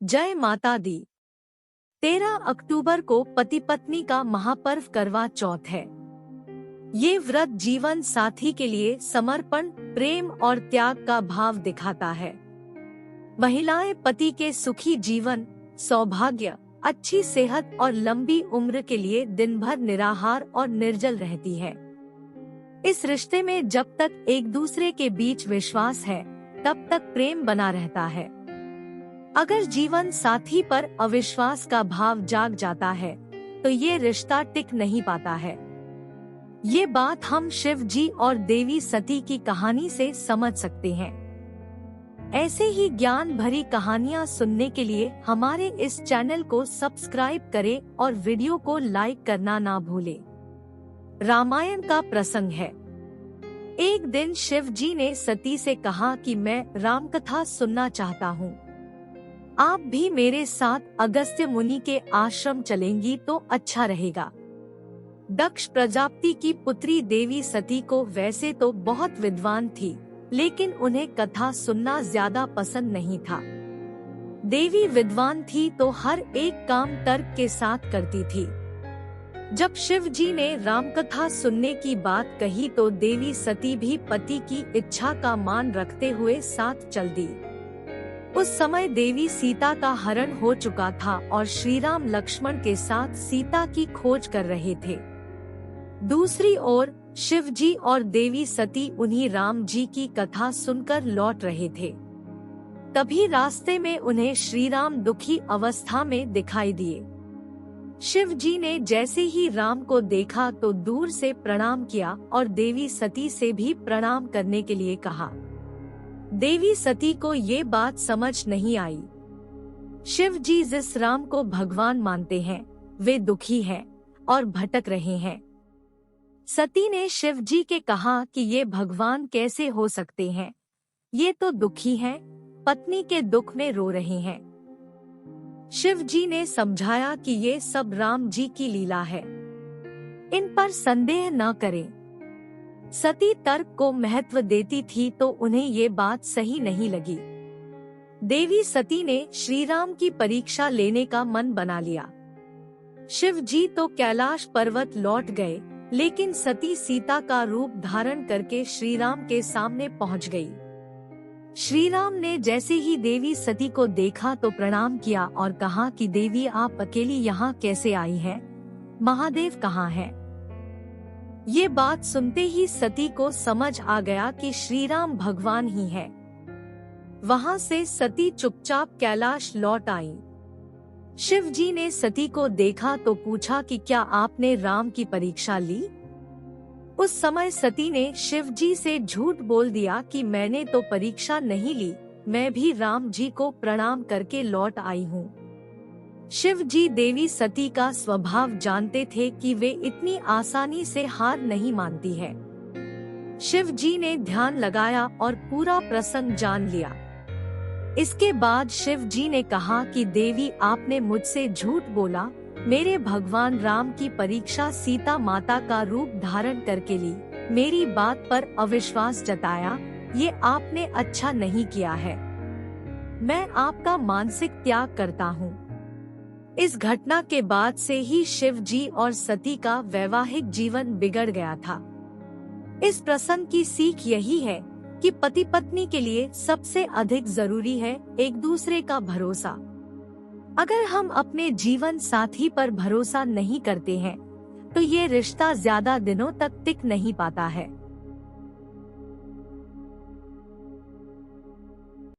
जय माता दी। 13 अक्टूबर को पति पत्नी का महापर्व करवा चौथ है। ये व्रत जीवन साथी के लिए समर्पण, प्रेम और त्याग का भाव दिखाता है। महिलाएं पति के सुखी जीवन, सौभाग्य, अच्छी सेहत और लंबी उम्र के लिए दिन भर निराहार और निर्जल रहती है। इस रिश्ते में जब तक एक दूसरे के बीच विश्वास है, तब तक प्रेम बना रहता है। अगर जीवन साथी पर अविश्वास का भाव जाग जाता है, तो ये रिश्ता टिक नहीं पाता है। ये बात हम शिव जी और देवी सती की कहानी से समझ सकते हैं। ऐसे ही ज्ञान भरी कहानियाँ सुनने के लिए हमारे इस चैनल को सब्सक्राइब करें और वीडियो को लाइक करना ना भूलें। रामायण का प्रसंग है। एक दिन शिव जी ने सती से कहा कि मैं राम कथा सुनना चाहता हूँ। आप भी मेरे साथ अगस्त्य मुनि के आश्रम चलेंगी तो अच्छा रहेगा। दक्ष प्रजापति की पुत्री देवी सती को वैसे तो बहुत विद्वान थी, लेकिन उन्हें कथा सुनना ज्यादा पसंद नहीं था। देवी विद्वान थी तो हर एक काम तर्क के साथ करती थी। जब शिव जी ने रामकथा सुनने की बात कही तो देवी सती भी पति की इच्छा का मान रखते हुए साथ चल दी। उस समय देवी सीता का हरण हो चुका था और श्री राम लक्ष्मण के साथ सीता की खोज कर रहे थे। दूसरी ओर शिव जी और देवी सती उन्हीं राम जी की कथा सुनकर लौट रहे थे। तभी रास्ते में उन्हें श्री राम दुखी अवस्था में दिखाई दिए। शिव जी ने जैसे ही राम को देखा तो दूर से प्रणाम किया और देवी सती से भी प्रणाम करने के लिए कहा। देवी सती को ये बात समझ नहीं आई। शिव जी जिस राम को भगवान मानते हैं, वे दुखी हैं और भटक रहे हैं। सती ने शिव जी के कहा कि ये भगवान कैसे हो सकते हैं, ये तो दुखी हैं, पत्नी के दुख में रो रहे हैं। शिव जी ने समझाया कि ये सब राम जी की लीला है, इन पर संदेह न करें। सती तर्क को महत्व देती थी तो उन्हें ये बात सही नहीं लगी। देवी सती ने श्री राम की परीक्षा लेने का मन बना लिया। शिव जी तो कैलाश पर्वत लौट गए, लेकिन सती सीता का रूप धारण करके श्री राम के सामने पहुंच गई। श्री राम ने जैसे ही देवी सती को देखा तो प्रणाम किया और कहा कि देवी आप अकेली यहाँ कैसे आई हैं? महादेव कहाँ हैं? ये बात सुनते ही सती को समझ आ गया कि श्री राम भगवान ही है। वहां से सती चुपचाप कैलाश लौट आई। शिव जी ने सती को देखा तो पूछा कि क्या आपने राम की परीक्षा ली? उस समय सती ने शिव जी से झूठ बोल दिया कि मैंने तो परीक्षा नहीं ली, मैं भी राम जी को प्रणाम करके लौट आई हूँ। शिव जी देवी सती का स्वभाव जानते थे कि वे इतनी आसानी से हार नहीं मानती है। शिव जी ने ध्यान लगाया और पूरा प्रसंग जान लिया। इसके बाद शिव जी ने कहा कि देवी आपने मुझसे झूठ बोला, मेरे भगवान राम की परीक्षा सीता माता का रूप धारण करके ली, मेरी बात पर अविश्वास जताया, ये आपने अच्छा नहीं किया है। मैं आपका मानसिक त्याग करता हूँ। इस घटना के बाद से ही शिव जी और सती का वैवाहिक जीवन बिगड़ गया था। इस प्रसंग की सीख यही है कि पति पत्नी के लिए सबसे अधिक जरूरी है एक दूसरे का भरोसा। अगर हम अपने जीवन साथी पर भरोसा नहीं करते हैं, तो ये रिश्ता ज्यादा दिनों तक टिक नहीं पाता है।